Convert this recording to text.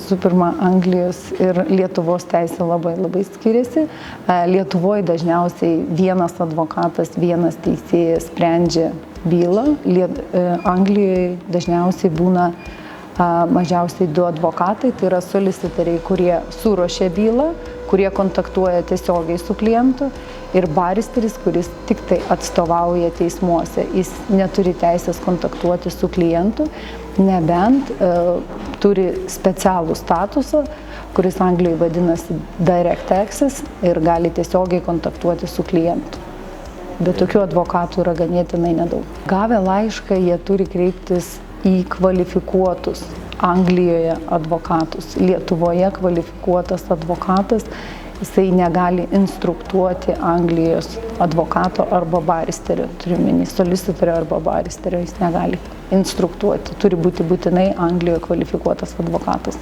visų pirma, Anglijos ir Lietuvos teisė labai skiriasi. Lietuvoje dažniausiai vienas advokatas, vienas teisėjas sprendžia bylą. Anglijoje dažniausiai būna mažiausiai 2 advokatai, tai yra solicitoriai, kurie suruošia bylą, kurie kontaktuoja tiesiogiai su klientu, ir baristeris, kuris tik tai atstovauja teismuose. Jis neturi teisės kontaktuoti su klientu, nebent turi specialų statusą, kuris Anglijoje vadinasi direct access ir gali tiesiogiai kontaktuoti su klientu. Bet tokių advokatų yra ganėtinai nedaug. Gavę laišką, jie turi kreiptis į kvalifikuotus Anglijoje advokatus. Lietuvoje kvalifikuotas advokatas, jisai negali instruktuoti Anglijos advokato arba baristerio, turiu omeny solicitorių arba baristerio, jis negali instruktuoti. Turi būti būtinai Anglijoje kvalifikuotas advokatas.